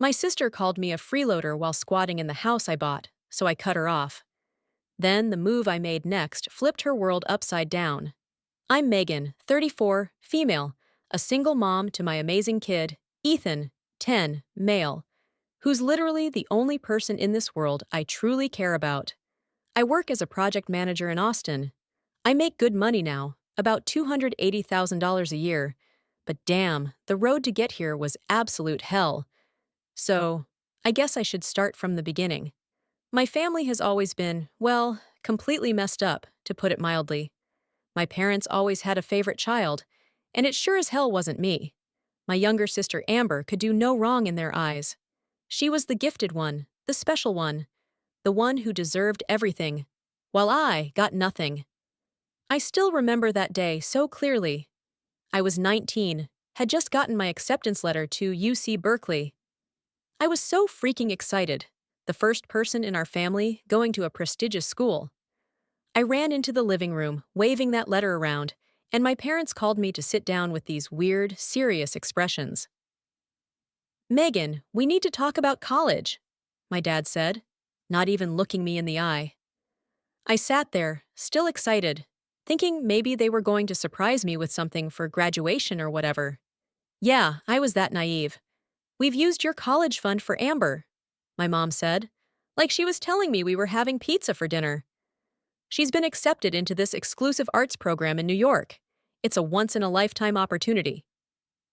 My sister called me a freeloader while squatting in the house I bought, so I cut her off. Then the move I made next flipped her world upside down. I'm Megan, 34, female, a single mom to my amazing kid, Ethan, 10, male, who's literally the only person in this world I truly care about. I work as a project manager in Austin. I make good money now, about $280,000 a year, but damn, the road to get here was absolute hell. So, I guess I should start from the beginning. My family has always been, well, completely messed up, to put it mildly. My parents always had a favorite child, and it sure as hell wasn't me. My younger sister Amber could do no wrong in their eyes. She was the gifted one, the special one, the one who deserved everything, while I got nothing. I still remember that day so clearly. I was 19, had just gotten my acceptance letter to UC Berkeley. I was so freaking excited, the first person in our family going to a prestigious school. I ran into the living room, waving that letter around, and my parents called me to sit down with these weird, serious expressions. "Megan, we need to talk about college," my dad said, not even looking me in the eye. I sat there, still excited, thinking maybe they were going to surprise me with something for graduation or whatever. Yeah, I was that naive. "We've used your college fund for Amber," my mom said, like she was telling me we were having pizza for dinner. "She's been accepted into this exclusive arts program in New York. It's a once-in-a-lifetime opportunity."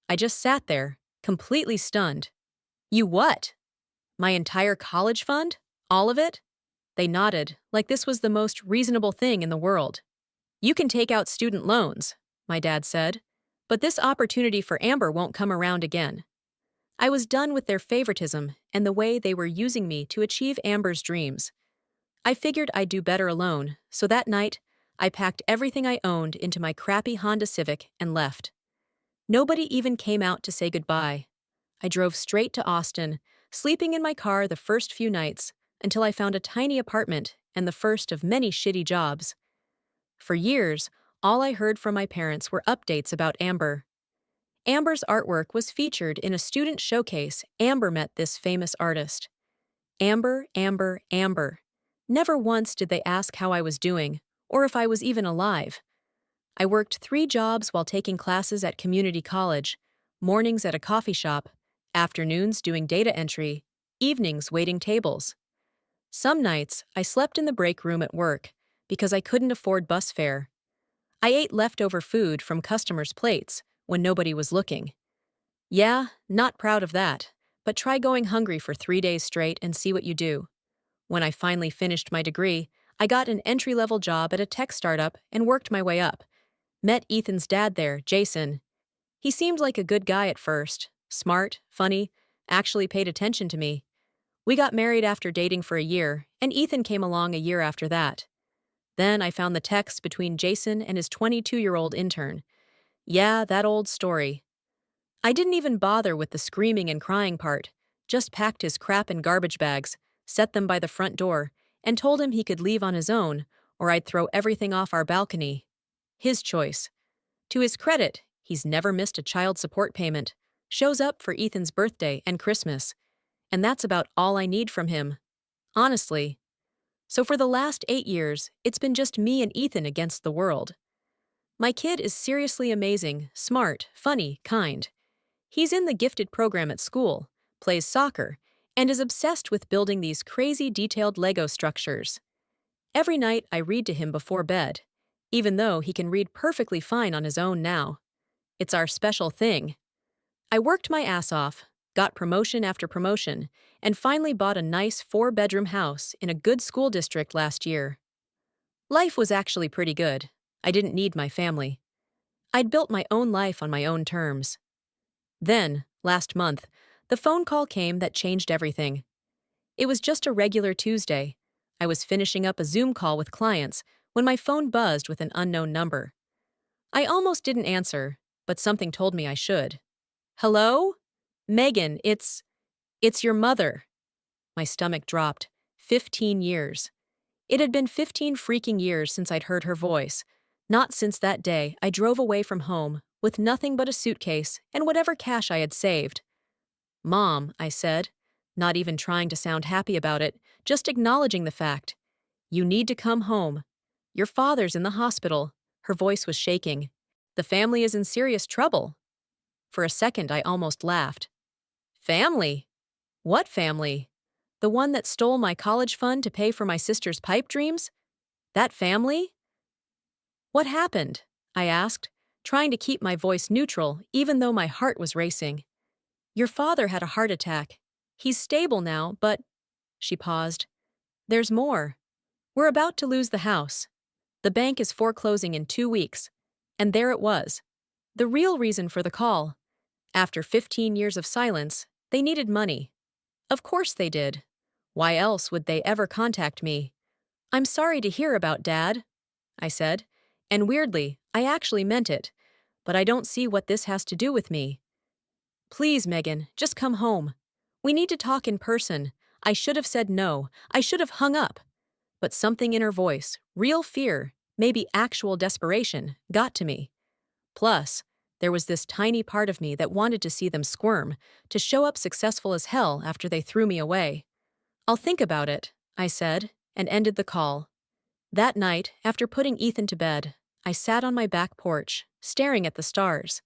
I just sat there, completely stunned. "You what? My entire college fund? All of it?" They nodded, like this was the most reasonable thing in the world. "You can take out student loans," my dad said, "but this opportunity for Amber won't come around again." I was done with their favoritism and the way they were using me to achieve Amber's dreams. I figured I'd do better alone, so that night, I packed everything I owned into my crappy Honda Civic and left. Nobody even came out to say goodbye. I drove straight to Austin, sleeping in my car the first few nights until I found a tiny apartment and the first of many shitty jobs. For years, all I heard from my parents were updates about Amber. Amber's artwork was featured in a student showcase. Amber met this famous artist. Amber, Amber, Amber. Never once did they ask how I was doing, or if I was even alive. I worked 3 jobs while taking classes at community college, mornings at a coffee shop, afternoons doing data entry, evenings waiting tables. Some nights, I slept in the break room at work because I couldn't afford bus fare. I ate leftover food from customers' plates when nobody was looking. Yeah, not proud of that, but try going hungry for 3 days straight and see what you do. When I finally finished my degree, I got an entry-level job at a tech startup and worked my way up. Met Ethan's dad there, Jason. He seemed like a good guy at first, smart, funny, actually paid attention to me. We got married after dating for a year, and Ethan came along a year after that. Then I found the text between Jason and his 22-year-old intern. Yeah, that old story. I didn't even bother with the screaming and crying part, just packed his crap in garbage bags, set them by the front door, and told him he could leave on his own, or I'd throw everything off our balcony. His choice. To his credit, he's never missed a child support payment, shows up for Ethan's birthday and Christmas, and that's about all I need from him. Honestly. So for the last 8 years, it's been just me and Ethan against the world. My kid is seriously amazing, smart, funny, kind. He's in the gifted program at school, plays soccer, and is obsessed with building these crazy detailed Lego structures. Every night I read to him before bed, even though he can read perfectly fine on his own now. It's our special thing. I worked my ass off, got promotion after promotion, and finally bought a nice 4-bedroom house in a good school district last year. Life was actually pretty good. I didn't need my family. I'd built my own life on my own terms. Then, last month, the phone call came that changed everything. It was just a regular Tuesday. I was finishing up a Zoom call with clients when my phone buzzed with an unknown number. I almost didn't answer, but something told me I should. "Hello? Megan, it's your mother." My stomach dropped. 15 years. It had been 15 freaking years since I'd heard her voice. Not since that day I drove away from home with nothing but a suitcase and whatever cash I had saved. "Mom," I said, not even trying to sound happy about it, just acknowledging the fact. You need to come home. Your father's in the hospital. Her voice was shaking. The family is in serious trouble. For a second, I almost laughed. Family? What family? The one that stole my college fund to pay for my sister's pipe dreams? That family? What happened? I asked, trying to keep my voice neutral even though my heart was racing. Your father had a heart attack. He's stable now, but… She paused. There's more. We're about to lose the house. The bank is foreclosing in 2 weeks. And there it was. The real reason for the call. After 15 years of silence, they needed money. Of course they did. Why else would they ever contact me? I'm sorry to hear about Dad, I said. And weirdly, I actually meant it. But I don't see what this has to do with me. Please, Megan, just come home. We need to talk in person. I should have said no. I should have hung up. But something in her voice, real fear, maybe actual desperation, got to me. Plus, there was this tiny part of me that wanted to see them squirm, to show up successful as hell after they threw me away. I'll think about it, I said, and ended the call. That night, after putting Ethan to bed, I sat on my back porch, staring at the stars.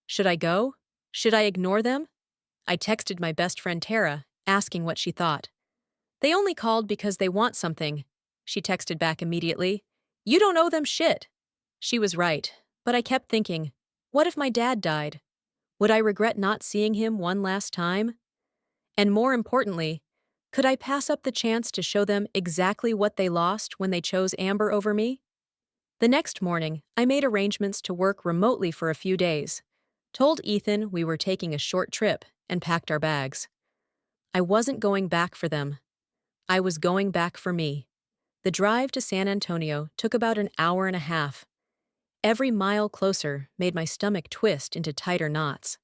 Should I go? Should I ignore them? I texted my best friend Tara, asking what she thought. They only called because they want something. She texted back immediately. You don't owe them shit. She was right, but I kept thinking, what if my dad died? Would I regret not seeing him one last time? And more importantly, could I pass up the chance to show them exactly what they lost when they chose Amber over me? The next morning, I made arrangements to work remotely for a few days, told Ethan we were taking a short trip, and packed our bags. I wasn't going back for them. I was going back for me. The drive to San Antonio took about an hour and a half. Every mile closer made my stomach twist into tighter knots.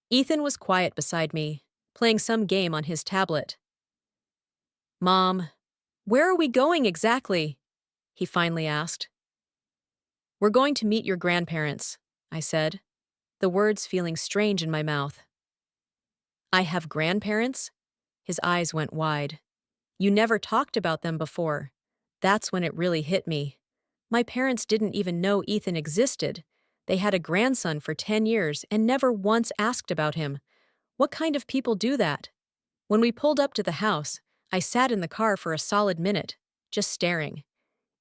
Ethan was quiet beside me, playing some game on his tablet. Mom, where are we going exactly? He finally asked. We're going to meet your grandparents, I said, the words feeling strange in my mouth. I have grandparents? His eyes went wide. You never talked about them before. That's when it really hit me. My parents didn't even know Ethan existed. They had a grandson for 10 years and never once asked about him. What kind of people do that? When we pulled up to the house, I sat in the car for a solid minute, just staring.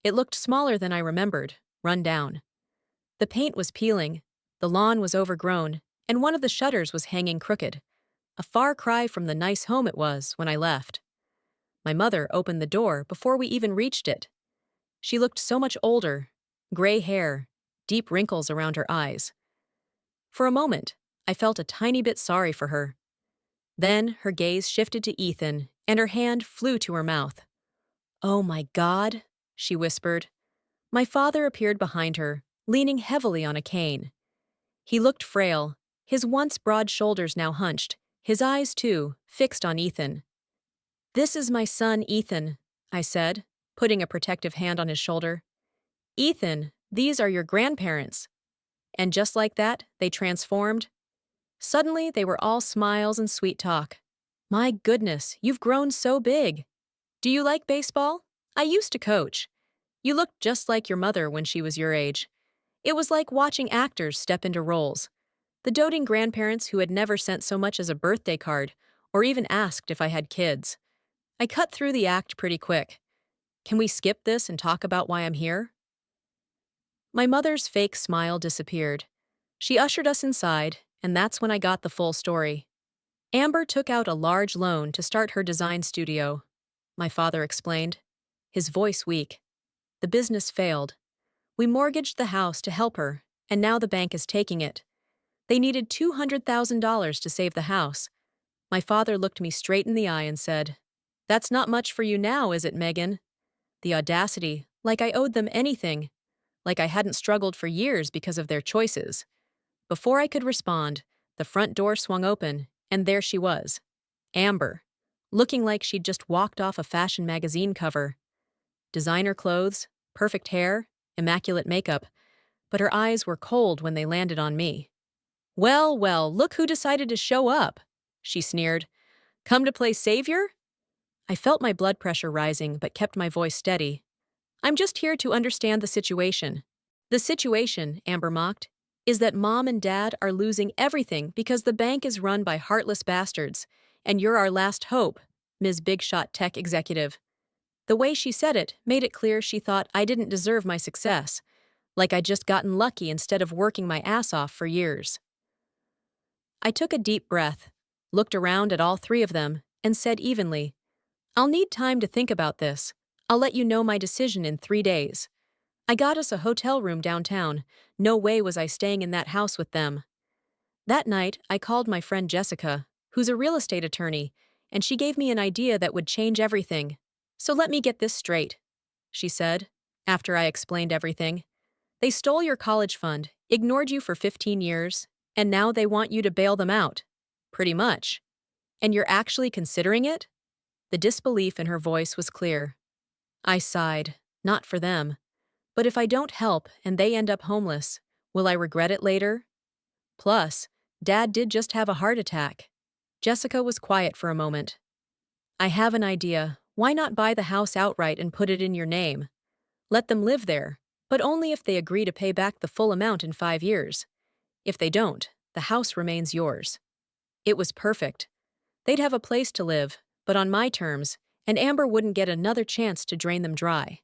It looked smaller than I remembered, run down. The paint was peeling, the lawn was overgrown, and one of the shutters was hanging crooked. A far cry from the nice home it was when I left. My mother opened the door before we even reached it. She looked so much older, gray hair, deep wrinkles around her eyes. For a moment, I felt a tiny bit sorry for her. Then her gaze shifted to Ethan, and her hand flew to her mouth. Oh my God, she whispered. My father appeared behind her, leaning heavily on a cane. He looked frail, his once broad shoulders now hunched, his eyes, too, fixed on Ethan. This is my son, Ethan, I said, putting a protective hand on his shoulder. Ethan, these are your grandparents. And just like that, they transformed. Suddenly, they were all smiles and sweet talk. My goodness, you've grown so big. Do you like baseball? I used to coach. You looked just like your mother when she was your age. It was like watching actors step into roles. The doting grandparents who had never sent so much as a birthday card, or even asked if I had kids. I cut through the act pretty quick. Can we skip this and talk about why I'm here? My mother's fake smile disappeared. She ushered us inside, and that's when I got the full story. Amber took out a large loan to start her design studio, my father explained, his voice weak. The business failed. We mortgaged the house to help her, and now the bank is taking it. They needed $200,000 to save the house. My father looked me straight in the eye and said, That's not much for you now, is it, Megan? The audacity, like I owed them anything, like I hadn't struggled for years because of their choices. Before I could respond, the front door swung open, and there she was, Amber, looking like she'd just walked off a fashion magazine cover. Designer clothes, perfect hair, immaculate makeup, but her eyes were cold when they landed on me. Well, well, look who decided to show up, she sneered. Come to play savior? I felt my blood pressure rising but kept my voice steady. I'm just here to understand the situation. The situation, Amber mocked, is that Mom and Dad are losing everything because the bank is run by heartless bastards, and you're our last hope, Ms. Big Shot Tech Executive. The way she said it made it clear she thought I didn't deserve my success, like I'd just gotten lucky instead of working my ass off for years. I took a deep breath, looked around at all three of them, and said evenly, I'll need time to think about this. I'll let you know my decision in 3 days. I got us a hotel room downtown. No way was I staying in that house with them. That night, I called my friend Jessica, who's a real estate attorney, and she gave me an idea that would change everything. So let me get this straight, she said, after I explained everything. They stole your college fund, ignored you for 15 years, and now they want you to bail them out. Pretty much. And you're actually considering it? The disbelief in her voice was clear. I sighed, not for them. But if I don't help and they end up homeless, will I regret it later? Plus, Dad did just have a heart attack. Jessica was quiet for a moment. I have an idea. Why not buy the house outright and put it in your name? Let them live there, but only if they agree to pay back the full amount in 5 years. If they don't, the house remains yours. It was perfect. They'd have a place to live, but on my terms, and Amber wouldn't get another chance to drain them dry.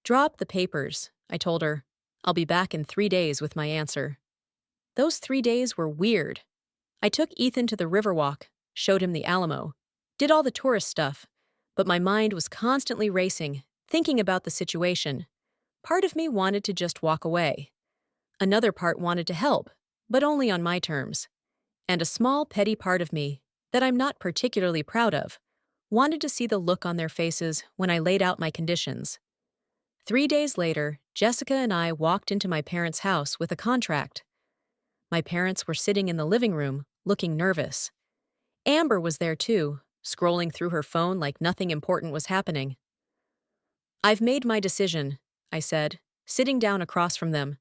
Drop the papers, I told her. I'll be back in 3 days with my answer. Those 3 days were weird. I took Ethan to the Riverwalk, showed him the Alamo, did all the tourist stuff, but my mind was constantly racing, thinking about the situation. Part of me wanted to just walk away. Another part wanted to help, but only on my terms. And a small, petty part of me, that I'm not particularly proud of, wanted to see the look on their faces when I laid out my conditions. 3 days later, Jessica and I walked into my parents' house with a contract. My parents were sitting in the living room, looking nervous. Amber was there too, scrolling through her phone like nothing important was happening. I've made my decision, I said, sitting down across from them.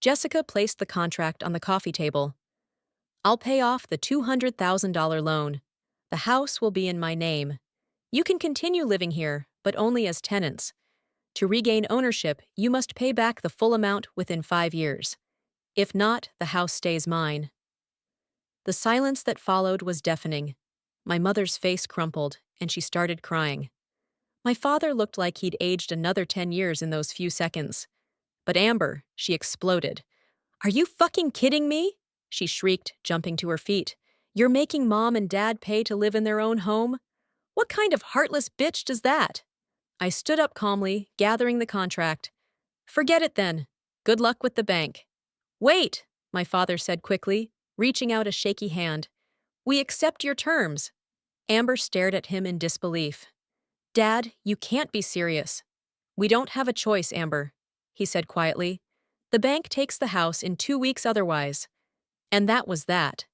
Jessica placed the contract on the coffee table. I'll pay off the $200,000 loan. The house will be in my name. You can continue living here, but only as tenants. To regain ownership, you must pay back the full amount within 5 years. If not, the house stays mine. The silence that followed was deafening. My mother's face crumpled, and she started crying. My father looked like he'd aged another 10 years in those few seconds. But Amber, she exploded. Are you fucking kidding me? She shrieked, jumping to her feet. You're making Mom and Dad pay to live in their own home? What kind of heartless bitch does that? I stood up calmly, gathering the contract. Forget it then. Good luck with the bank. Wait, my father said quickly, reaching out a shaky hand. We accept your terms. Amber stared at him in disbelief. Dad, you can't be serious. We don't have a choice, Amber, he said quietly. The bank takes the house in 2 weeks otherwise. And that was that.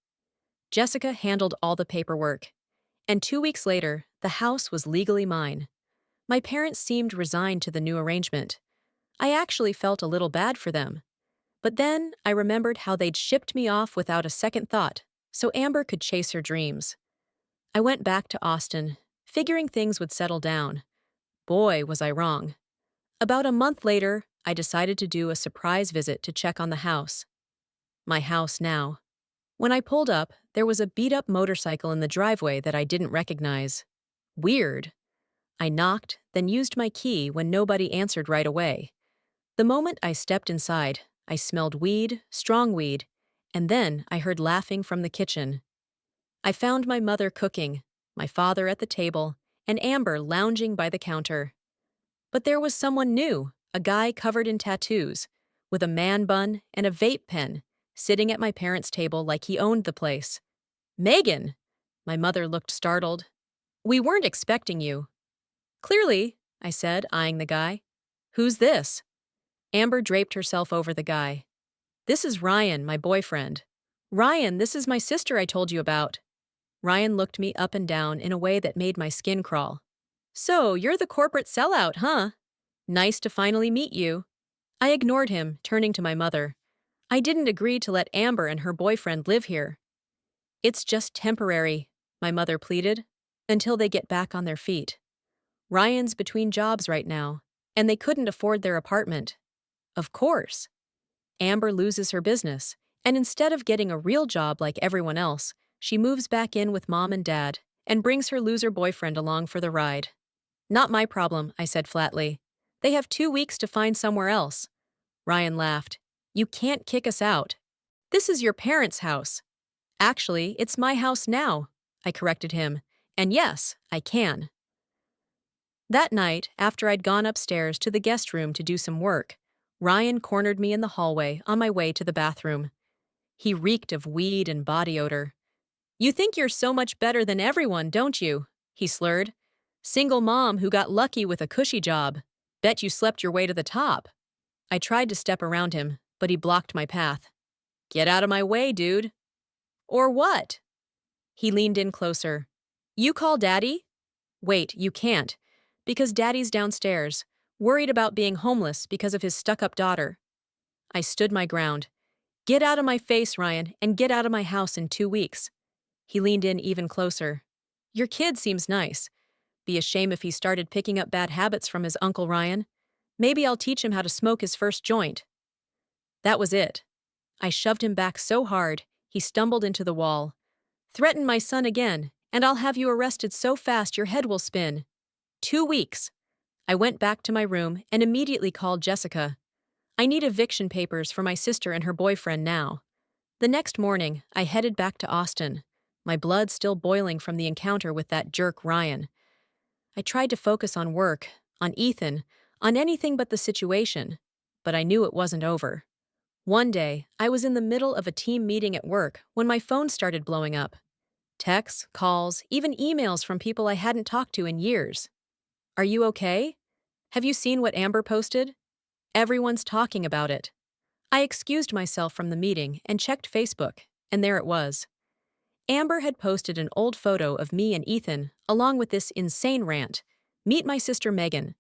Jessica handled all the paperwork. And 2 weeks later, the house was legally mine. My parents seemed resigned to the new arrangement. I actually felt a little bad for them. But then I remembered how they'd shipped me off without a second thought, so Amber could chase her dreams. I went back to Austin, figuring things would settle down. Boy, was I wrong. About a month later, I decided to do a surprise visit to check on the house. My house now. When I pulled up, there was a beat-up motorcycle in the driveway that I didn't recognize. Weird. I knocked, then used my key when nobody answered right away. The moment I stepped inside, I smelled weed, strong weed, and then I heard laughing from the kitchen. I found my mother cooking, my father at the table, and Amber lounging by the counter. But there was someone new, a guy covered in tattoos, with a man bun and a vape pen, sitting at my parents' table like he owned the place. Megan! My mother looked startled. We weren't expecting you. Clearly, I said, eyeing the guy. Who's this? Amber draped herself over the guy. This is Ryan, my boyfriend. Ryan, this is my sister I told you about. Ryan looked me up and down in a way that made my skin crawl. So, you're the corporate sellout, huh? Nice to finally meet you. I ignored him, turning to my mother. I didn't agree to let Amber and her boyfriend live here. It's just temporary. my mother pleaded. Until they get back on their feet. Ryan's between jobs right now, and they couldn't afford their apartment. Of course. Amber loses her business, and instead of getting a real job like everyone else, she moves back in with mom and dad and brings her loser boyfriend along for the ride. Not my problem, I said flatly. They have 2 weeks to find somewhere else. Ryan laughed. You can't kick us out. This is your parents' house. Actually, it's my house now, I corrected him. And yes, I can. That night, after I'd gone upstairs to the guest room to do some work, Ryan cornered me in the hallway on my way to the bathroom. He reeked of weed and body odor. You think you're so much better than everyone, don't you? He slurred. Single mom who got lucky with a cushy job. Bet you slept your way to the top. I tried to step around him, but he blocked my path. Get out of my way, dude. Or what? He leaned in closer. You call Daddy? Wait, you can't. Because Daddy's downstairs, worried about being homeless because of his stuck-up daughter. I stood my ground. Get out of my face, Ryan, and get out of my house in 2 weeks. He leaned in even closer. Your kid seems nice. Be a shame if he started picking up bad habits from his Uncle Ryan. Maybe I'll teach him how to smoke his first joint. That was it. I shoved him back so hard, he stumbled into the wall. Threaten my son again, and I'll have you arrested so fast your head will spin. 2 weeks. I went back to my room and immediately called Jessica. I need eviction papers for my sister and her boyfriend now. The next morning, I headed back to Austin, my blood still boiling from the encounter with that jerk Ryan. I tried to focus on work, on Ethan, on anything but the situation, but I knew it wasn't over. One day, I was in the middle of a team meeting at work when my phone started blowing up. Texts, calls, even emails from people I hadn't talked to in years. Are you okay? Have you seen what Amber posted? Everyone's talking about it. I excused myself from the meeting and checked Facebook, and there it was. Amber had posted an old photo of me and Ethan, along with this insane rant. Meet my sister Megan,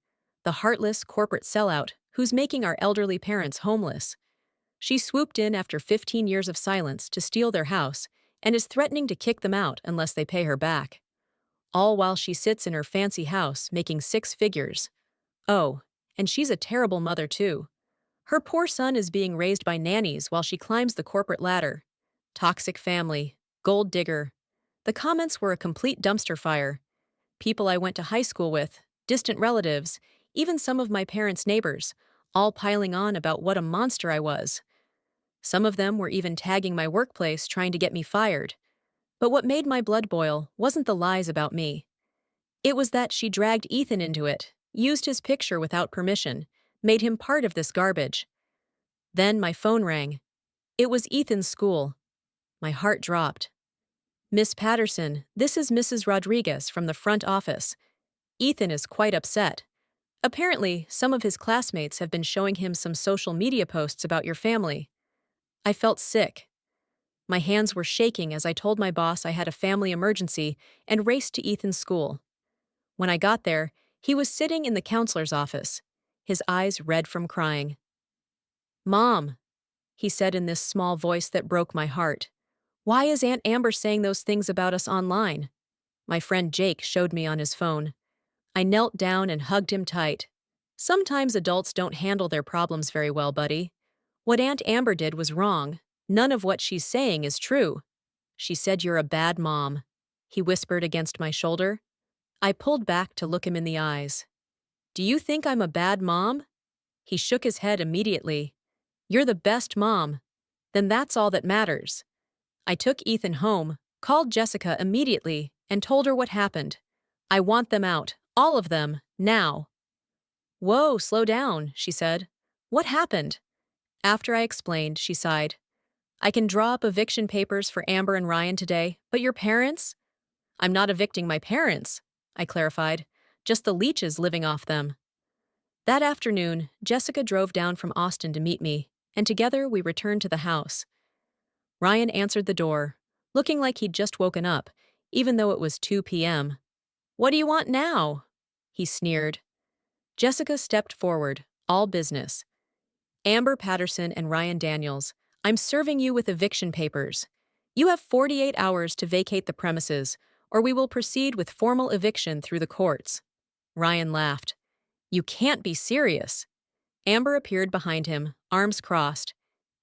the heartless corporate sellout who's making our elderly parents homeless. She swooped in after 15 years of silence to steal their house and is threatening to kick them out unless they pay her back. All while she sits in her fancy house making 6 figures. Oh, and she's a terrible mother too. Her poor son is being raised by nannies while she climbs the corporate ladder. Toxic family, gold digger. The comments were a complete dumpster fire. People I went to high school with, distant relatives, even some of my parents' neighbors, all piling on about what a monster I was. Some of them were even tagging my workplace trying to get me fired. But what made my blood boil wasn't the lies about me. It was that she dragged Ethan into it, used his picture without permission, made him part of this garbage. Then my phone rang. It was Ethan's school. My heart dropped. Miss Patterson, this is Mrs. Rodriguez from the front office. Ethan is quite upset. Apparently, some of his classmates have been showing him some social media posts about your family. I felt sick. My hands were shaking as I told my boss I had a family emergency and raced to Ethan's school. When I got there, he was sitting in the counselor's office, his eyes red from crying. Mom, he said in this small voice that broke my heart. Why is Aunt Amber saying those things about us online? My friend Jake showed me on his phone. I knelt down and hugged him tight. Sometimes adults don't handle their problems very well, buddy. What Aunt Amber did was wrong. None of what she's saying is true. She said you're a bad mom. He whispered against my shoulder. I pulled back to look him in the eyes. Do you think I'm a bad mom? He shook his head immediately. You're the best mom. Then that's all that matters. I took Ethan home, called Jessica immediately, and told her what happened. I want them out, all of them, now. Whoa, slow down, she said. What happened? After I explained, she sighed. I can draw up eviction papers for Amber and Ryan today, but your parents? I'm not evicting my parents, I clarified, just the leeches living off them. That afternoon, Jessica drove down from Austin to meet me, and together we returned to the house. Ryan answered the door, looking like he'd just woken up, even though it was 2 p.m. What do you want now? He sneered. Jessica stepped forward, all business. Amber Patterson and Ryan Daniels, I'm serving you with eviction papers. You have 48 hours to vacate the premises, or we will proceed with formal eviction through the courts." Ryan laughed. "You can't be serious." Amber appeared behind him, arms crossed.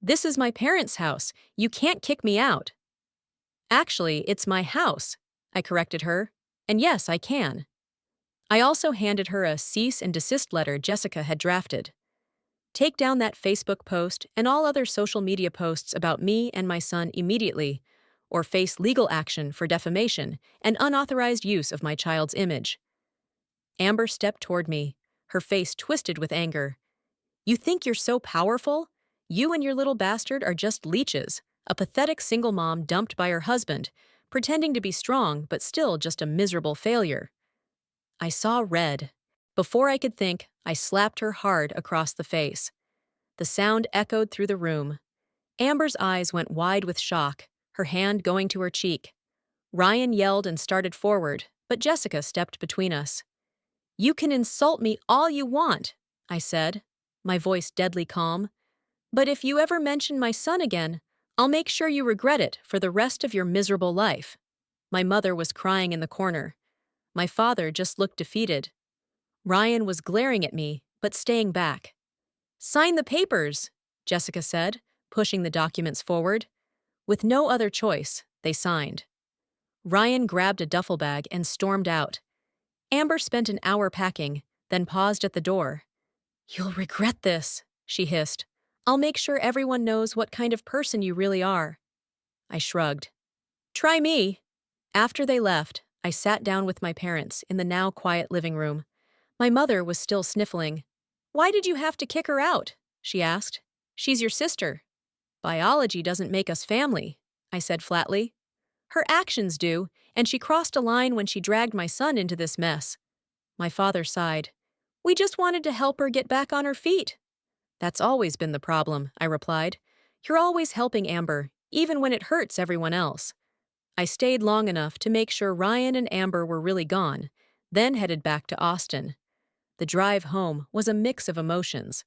"This is my parents' house. You can't kick me out." "Actually, it's my house," I corrected her. "And yes, I can." I also handed her a cease and desist letter Jessica had drafted. "Take down that Facebook post and all other social media posts about me and my son immediately, or face legal action for defamation and unauthorized use of my child's image." Amber stepped toward me, her face twisted with anger. "You think you're so powerful? You and your little bastard are just leeches, a pathetic single mom dumped by her husband, pretending to be strong but still just a miserable failure." I saw red. Before I could think, I slapped her hard across the face. The sound echoed through the room. Amber's eyes went wide with shock, her hand going to her cheek. Ryan yelled and started forward, but Jessica stepped between us. "You can insult me all you want," I said, my voice deadly calm. "But if you ever mention my son again, I'll make sure you regret it for the rest of your miserable life." My mother was crying in the corner. My father just looked defeated. Ryan was glaring at me, but staying back. "Sign the papers," Jessica said, pushing the documents forward. With no other choice, they signed. Ryan grabbed a duffel bag and stormed out. Amber spent an hour packing, then paused at the door. "You'll regret this," she hissed. "I'll make sure everyone knows what kind of person you really are." I shrugged. "Try me." After they left, I sat down with my parents in the now quiet living room. My mother was still sniffling. "Why did you have to kick her out?" she asked. "She's your sister." "Biology doesn't make us family," I said flatly. "Her actions do, and she crossed a line when she dragged my son into this mess." My father sighed. "We just wanted to help her get back on her feet." "That's always been the problem," I replied. "You're always helping Amber, even when it hurts everyone else." I stayed long enough to make sure Ryan and Amber were really gone, then headed back to Austin. The drive home was a mix of emotions: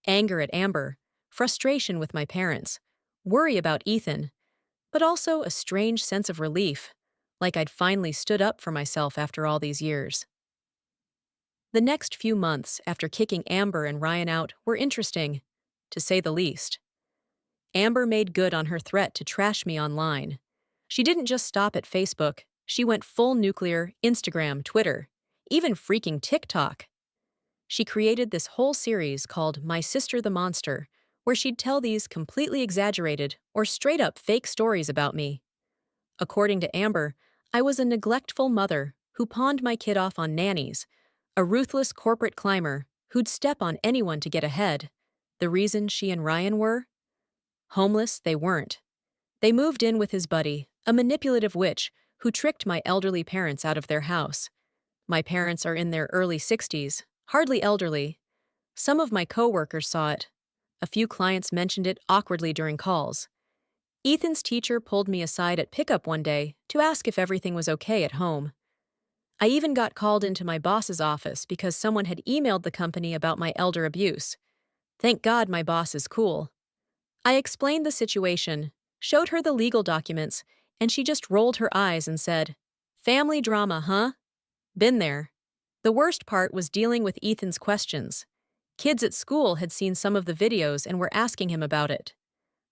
anger at Amber, frustration with my parents, worry about Ethan, but also a strange sense of relief, like I'd finally stood up for myself after all these years. The next few months after kicking Amber and Ryan out were interesting, to say the least. Amber made good on her threat to trash me online. She didn't just stop at Facebook, she went full nuclear: Instagram, Twitter, even freaking TikTok. She created this whole series called My Sister the Monster, where she'd tell these completely exaggerated or straight-up fake stories about me. According to Amber, I was a neglectful mother who pawned my kid off on nannies, a ruthless corporate climber who'd step on anyone to get ahead. The reason she and Ryan were? Homeless, they weren't. They moved in with his buddy, a manipulative witch who tricked my elderly parents out of their house. My parents are in their early 60s, hardly elderly. Some of my coworkers saw it. A few clients mentioned it awkwardly during calls. Ethan's teacher pulled me aside at pickup one day to ask if everything was okay at home. I even got called into my boss's office because someone had emailed the company about my elder abuse. Thank God my boss is cool. I explained the situation, showed her the legal documents, and she just rolled her eyes and said, "Family drama, huh? Been there." The worst part was dealing with Ethan's questions. Kids at school had seen some of the videos and were asking him about it.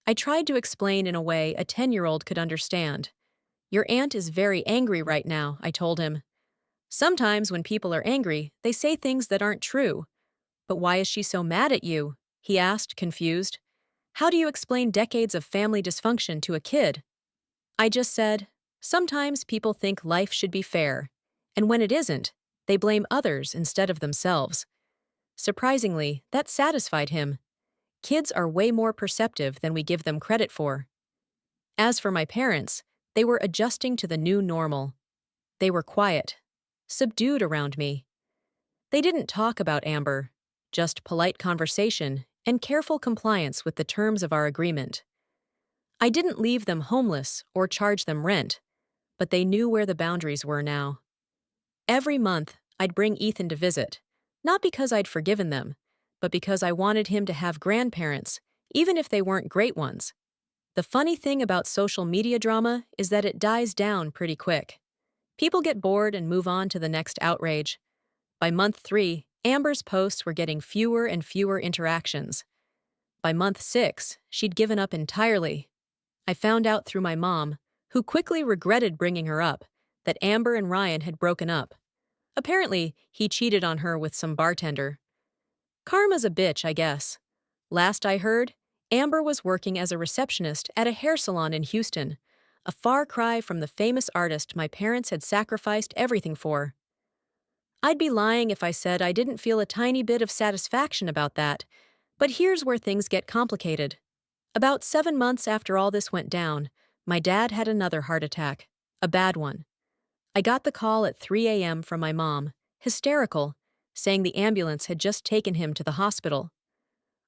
I tried to explain in a way a 10-year-old could understand. "Your aunt is very angry right now," I told him. "Sometimes when people are angry, they say things that aren't true." "But why is she so mad at you?" he asked, confused. "How do you explain decades of family dysfunction to a kid?" I just said, "Sometimes people think life should be fair, and when it isn't, they blame others instead of themselves." Surprisingly, that satisfied him. Kids are way more perceptive than we give them credit for. As for my parents, they were adjusting to the new normal. They were quiet, subdued around me. They didn't talk about Amber, just polite conversation and careful compliance with the terms of our agreement. I didn't leave them homeless or charge them rent, but they knew where the boundaries were now. Every month, I'd bring Ethan to visit, not because I'd forgiven them, but because I wanted him to have grandparents, even if they weren't great ones. The funny thing about social media drama is that it dies down pretty quick. People get bored and move on to the next outrage. By month 3, Amber's posts were getting fewer and fewer interactions. By month 6, she'd given up entirely. I found out through my mom, who quickly regretted bringing her up, that Amber and Ryan had broken up. Apparently, he cheated on her with some bartender. Karma's a bitch, I guess. Last I heard, Amber was working as a receptionist at a hair salon in Houston, a far cry from the famous artist my parents had sacrificed everything for. I'd be lying if I said I didn't feel a tiny bit of satisfaction about that, but here's where things get complicated. About 7 months after all this went down, my dad had another heart attack, a bad one. I got the call at 3 a.m. from my mom, hysterical, saying the ambulance had just taken him to the hospital.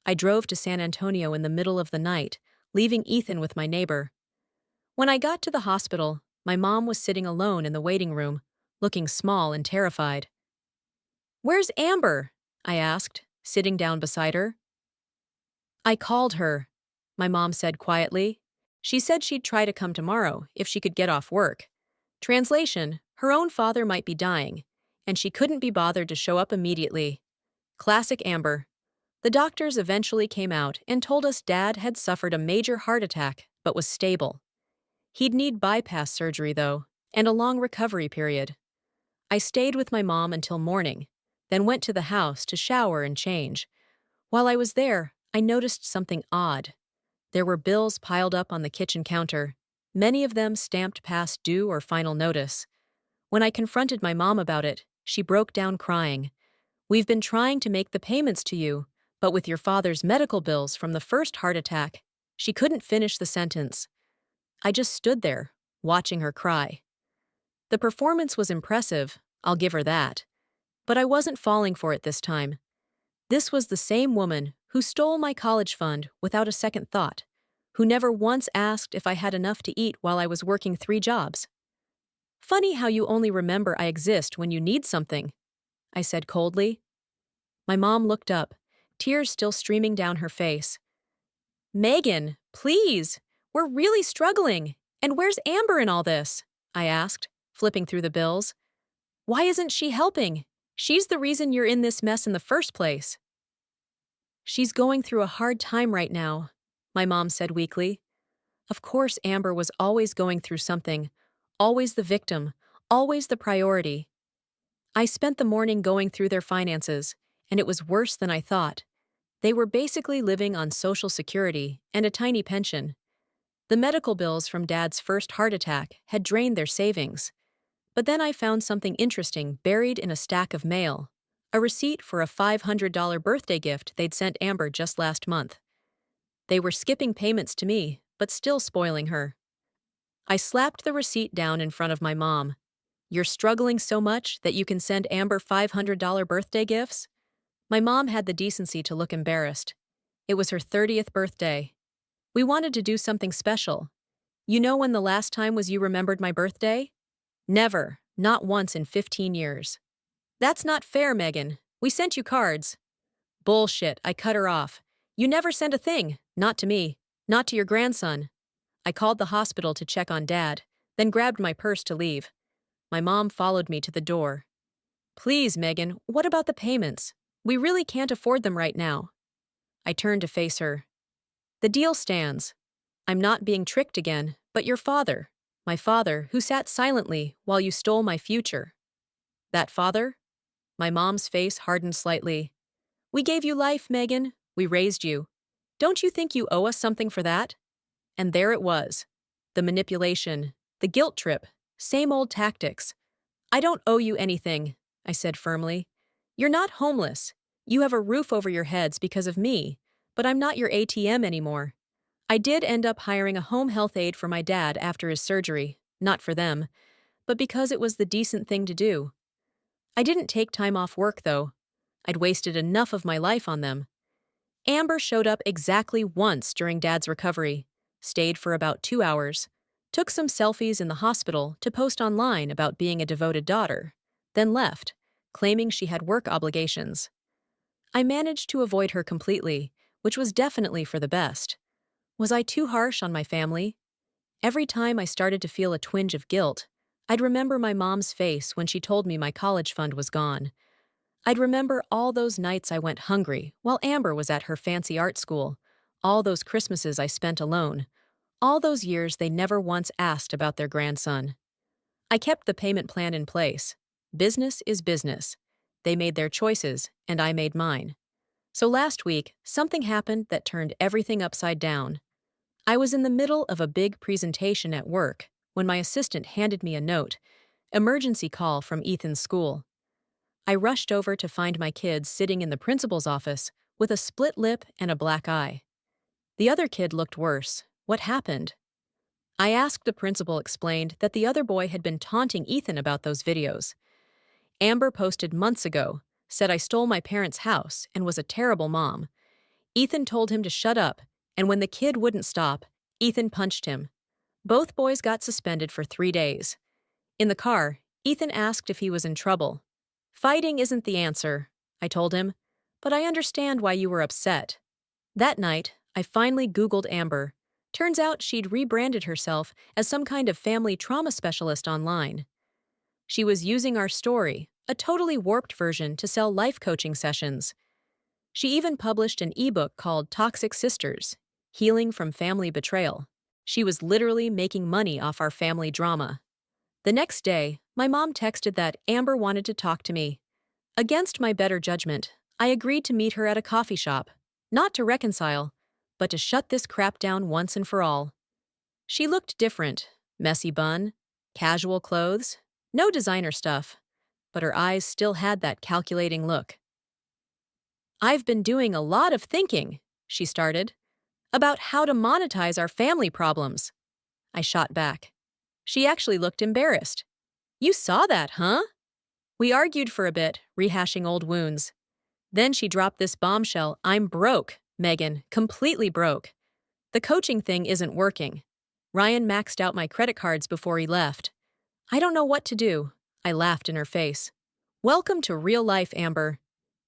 I drove to San Antonio in the middle of the night, leaving Ethan with my neighbor. When I got to the hospital, my mom was sitting alone in the waiting room, looking small and terrified. "Where's Amber?" I asked, sitting down beside her. "I called her," my mom said quietly. "She said she'd try to come tomorrow if she could get off work. Translation, her own father might be dying, and she couldn't be bothered to show up immediately. Classic Amber. The doctors eventually came out and told us Dad had suffered a major heart attack but was stable. He'd need bypass surgery, though, and a long recovery period. I stayed with my mom until morning, then went to the house to shower and change. While I was there, I noticed something odd. There were bills piled up on the kitchen counter, many of them stamped past due or final notice. When I confronted my mom about it, she broke down crying. "We've been trying to make the payments to you, but with your father's medical bills from the first heart attack," she couldn't finish the sentence. I just stood there, watching her cry. The performance was impressive, I'll give her that. But I wasn't falling for it this time. This was the same woman who stole my college fund without a second thought, who never once asked if I had enough to eat while I was working 3 jobs. "Funny how you only remember I exist when you need something," I said coldly. My mom looked up, tears still streaming down her face. "Megan, please! We're really struggling! And where's Amber in all this?" I asked, flipping through the bills. "Why isn't she helping? She's the reason you're in this mess in the first place." "She's going through a hard time right now," my mom said weakly. Of course Amber was always going through something, always the victim, always the priority. I spent the morning going through their finances, and it was worse than I thought. They were basically living on Social Security and a tiny pension. The medical bills from Dad's first heart attack had drained their savings. But then I found something interesting buried in a stack of mail, a receipt for a $500 birthday gift they'd sent Amber just last month. They were skipping payments to me, but still spoiling her. I slapped the receipt down in front of my mom. "You're struggling so much that you can send Amber $500 birthday gifts?" My mom had the decency to look embarrassed. It was her 30th birthday. "We wanted to do something special. You know when the last time was you remembered my birthday?" "Never, not once in 15 years. "That's not fair, Megan. We sent you cards." "Bullshit," I cut her off. "You never sent a thing, not to me, not to your grandson." I called the hospital to check on Dad, then grabbed my purse to leave. My mom followed me to the door. "Please, Megan, what about the payments? We really can't afford them right now." I turned to face her. "The deal stands. I'm not being tricked again, but your father, my father, who sat silently while you stole my future." "That father?" My mom's face hardened slightly. "We gave you life, Megan. We raised you. Don't you think you owe us something for that?" And there it was. The manipulation, the guilt trip, same old tactics. "I don't owe you anything," I said firmly. "You're not homeless. You have a roof over your heads because of me, but I'm not your ATM anymore." I did end up hiring a home health aide for my dad after his surgery, not for them, but because it was the decent thing to do. I didn't take time off work, though. I'd wasted enough of my life on them. Amber showed up exactly once during Dad's recovery, stayed for about 2 hours, took some selfies in the hospital to post online about being a devoted daughter, then left, claiming she had work obligations. I managed to avoid her completely, which was definitely for the best. Was I too harsh on my family? Every time I started to feel a twinge of guilt, I'd remember my mom's face when she told me my college fund was gone. I'd remember all those nights I went hungry while Amber was at her fancy art school, all those Christmases I spent alone, all those years they never once asked about their grandson. I kept the payment plan in place. Business is business. They made their choices, and I made mine. So last week, something happened that turned everything upside down. I was in the middle of a big presentation at work when my assistant handed me a note, emergency call from Ethan's school. I rushed over to find my kid sitting in the principal's office with a split lip and a black eye. The other kid looked worse. What happened? I asked. The principal explained that the other boy had been taunting Ethan about those videos. Amber posted months ago, said I stole my parents' house and was a terrible mom. Ethan told him to shut up, and when the kid wouldn't stop, Ethan punched him. Both boys got suspended for 3 days. In the car, Ethan asked if he was in trouble. Fighting isn't the answer, I told him, but I understand why you were upset. That night, I finally Googled Amber. Turns out she'd rebranded herself as some kind of family trauma specialist online. She was using our story, a totally warped version, to sell life coaching sessions. She even published an ebook called Toxic Sisters: Healing from Family Betrayal. She was literally making money off our family drama. The next day, my mom texted that Amber wanted to talk to me. Against my better judgment, I agreed to meet her at a coffee shop, not to reconcile, but to shut this crap down once and for all. She looked different: messy bun, casual clothes, no designer stuff, but her eyes still had that calculating look. I've been doing a lot of thinking, she started, about how to monetize our family problems. I shot back. She actually looked embarrassed. You saw that, huh? We argued for a bit, rehashing old wounds. Then she dropped this bombshell: I'm broke, Megan, completely broke. The coaching thing isn't working. Ryan maxed out my credit cards before he left. I don't know what to do. I laughed in her face. Welcome to real life, Amber.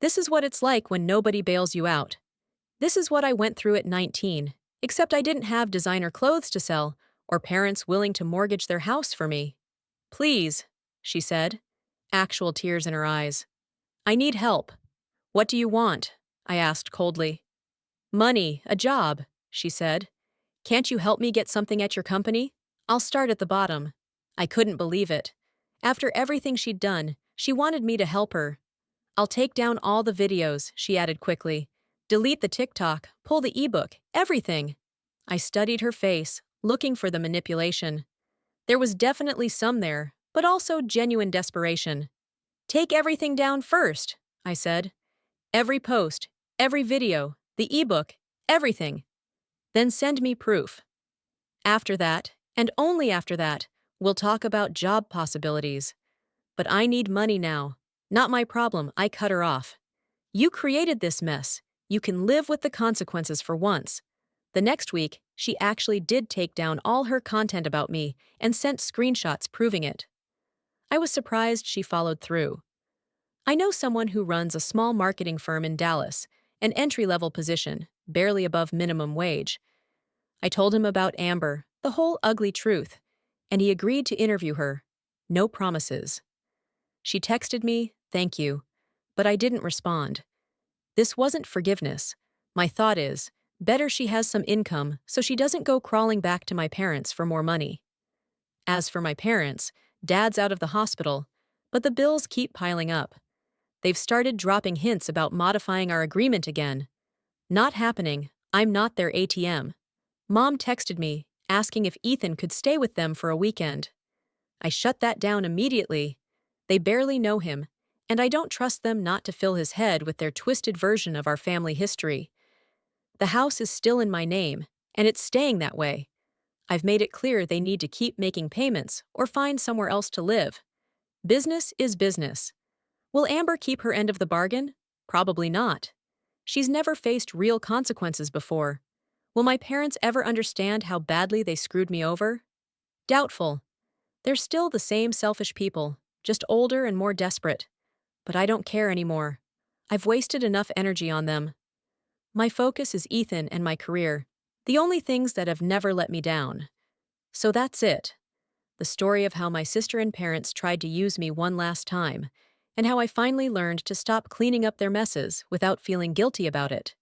This is what it's like when nobody bails you out. This is what I went through at 19, except I didn't have designer clothes to sell or parents willing to mortgage their house for me. Please, she said, actual tears in her eyes. I need help. What do you want? I asked coldly. Money, a job, she said. Can't you help me get something at your company? I'll start at the bottom. I couldn't believe it. After everything she'd done, she wanted me to help her. I'll take down all the videos, she added quickly. Delete the TikTok, pull the ebook, everything. I studied her face, looking for the manipulation. There was definitely some there, but also genuine desperation. Take everything down first, I said. Every post, every video, the ebook, everything. Then send me proof. After that, and only after that, we'll talk about job possibilities. But I need money now. Not my problem. I cut her off. You created this mess. You can live with the consequences for once. The next week, she actually did take down all her content about me and sent screenshots proving it. I was surprised she followed through. I know someone who runs a small marketing firm in Dallas, an entry-level position, barely above minimum wage. I told him about Amber, the whole ugly truth, and he agreed to interview her. No promises. She texted me, thank you, but I didn't respond. This wasn't forgiveness. My thought is, better she has some income so she doesn't go crawling back to my parents for more money. As for my parents, Dad's out of the hospital, but the bills keep piling up. They've started dropping hints about modifying our agreement again. Not happening. I'm not their ATM. Mom texted me, asking if Ethan could stay with them for a weekend. I shut that down immediately. They barely know him, and I don't trust them not to fill his head with their twisted version of our family history. The house is still in my name, and it's staying that way. I've made it clear they need to keep making payments or find somewhere else to live. Business is business. Will Amber keep her end of the bargain? Probably not. She's never faced real consequences before. Will my parents ever understand how badly they screwed me over? Doubtful. They're still the same selfish people, just older and more desperate. But I don't care anymore. I've wasted enough energy on them. My focus is Ethan and my career, the only things that have never let me down. So that's it. the story of how my sister and parents tried to use me one last time, and how I finally learned to stop cleaning up their messes without feeling guilty about it.